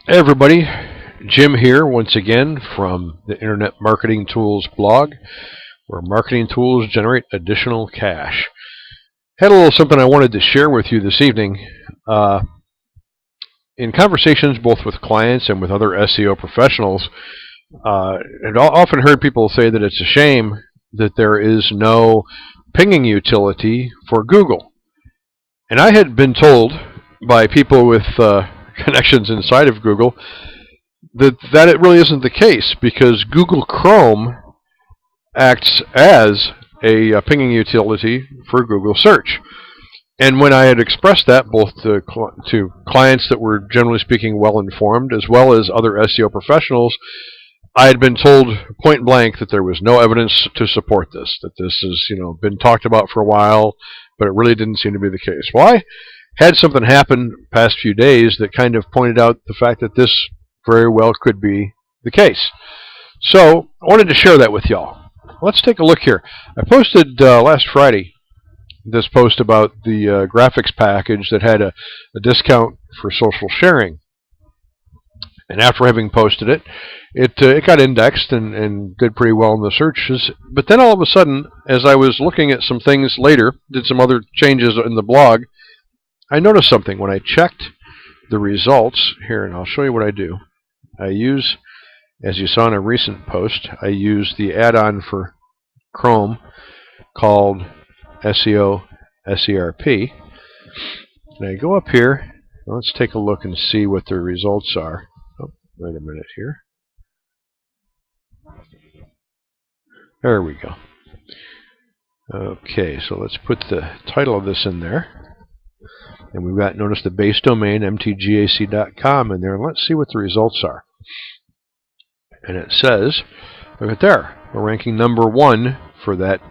Hey everybody, Jim here once again from the Internet Marketing Tools blog, where marketing tools generate additional cash. Had a little something I wanted to share with you this evening. In conversations both with clients and with other SEO professionals, I've often heard people say that it's a shame that there is no pinging utility for Google. And I had been told by people with connections inside of Google that it really isn't the case, because Google Chrome acts as a pinging utility for Google search. And when I had expressed that both to clients that were generally speaking well informed as well as other SEO professionals, I had been told point blank that there was no evidence to support this, that this has been talked about for a while, but it really didn't seem to be the case. Well, I had something happen past few days that kind of pointed out the fact that this very well could be the case. So I wanted to share that with y'all. Let's take a look here. I posted last Friday this post about the graphics package that had a discount for social sharing. And after having posted it, it got indexed and did pretty well in the searches. But then all of a sudden, as I was looking at some things later, did some other changes in the blog, I noticed something. When I checked the results here, and I'll show you what I do. I use, as you saw in a recent post, I use the add-on for Chrome called SEO SERP. And I go up here. Let's take a look and see what the results are. Oh, wait a minute here. There we go. Okay, so let's put the title of this in there. And we've got, notice the base domain, mtgac.com, in there. And let's see what the results are. And it says, look at there, we're ranking number 1 for that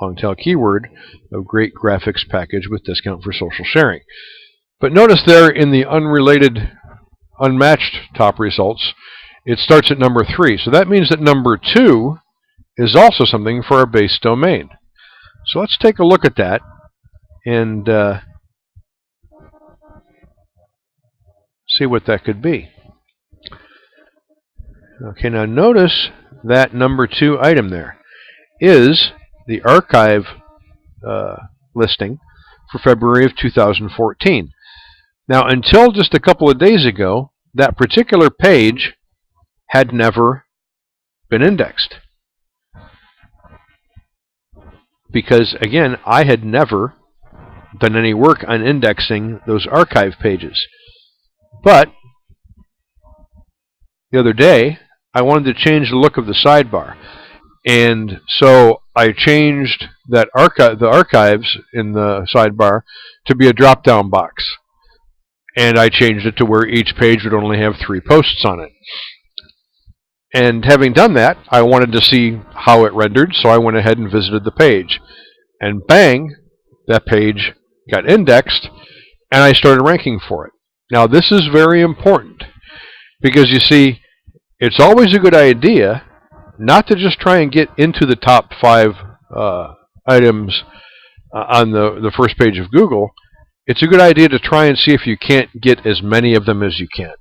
long tail keyword of great graphics package with discount for social sharing. But notice there in the unrelated, unmatched top results, it starts at number 3. So that means that number 2 is also something for our base domain. So let's take a look at that and see what that could be. Okay, now notice that number 2 item there is the archive listing for February of 2014. Now, until just a couple of days ago, that particular page had never been indexed. Because, again, I had never done any work on indexing those archive pages. But the other day, I wanted to change the look of the sidebar. And so I changed that the archives in the sidebar to be a drop-down box. And I changed it to where each page would only have 3 posts on it. And having done that, I wanted to see how it rendered, so I went ahead and visited the page. And bang, that page got indexed, and I started ranking for it. Now, this is very important, because you see, it's always a good idea not to just try and get into the top 5 items on the first page of Google. It's a good idea to try and see if you can't get as many of them as you can.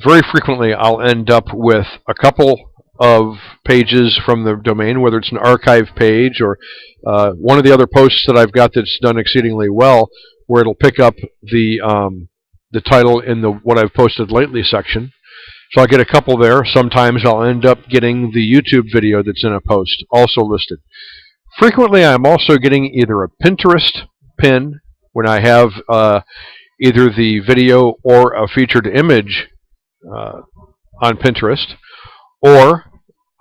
Very frequently, I'll end up with a couple of pages from the domain, whether it's an archive page or one of the other posts that I've got that's done exceedingly well, where it'll pick up the title in the what I've posted lately section. So I'll get a couple there. Sometimes I'll end up getting the YouTube video that's in a post also listed. Frequently, I'm also getting either a Pinterest pin when I have either the video or a featured image on Pinterest, or,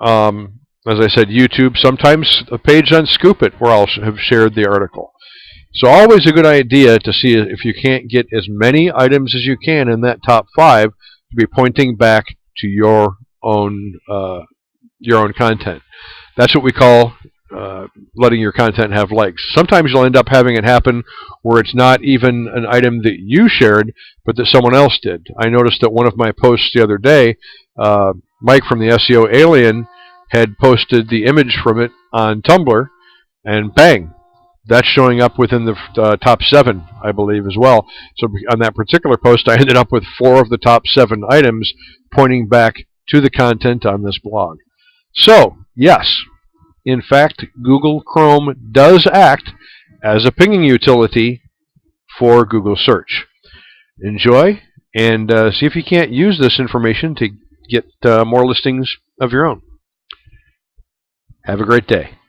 as I said, YouTube, sometimes a page on Scoop It where I'll have shared the article. So always a good idea to see if you can't get as many items as you can in that top 5 to be pointing back to your own content. That's what we call letting your content have legs. Sometimes you'll end up having it happen where it's not even an item that you shared, but that someone else did. I noticed that one of my posts the other day, Mike from the SEO Alien had posted the image from it on Tumblr, and bang, that's showing up within the top 7, I believe, as well. So on that particular post, I ended up with 4 of the top 7 items pointing back to the content on this blog. So, yes, in fact, Google Chrome does act as a pinging utility for Google search. Enjoy, and see if you can't use this information to get more listings of your own. Have a great day.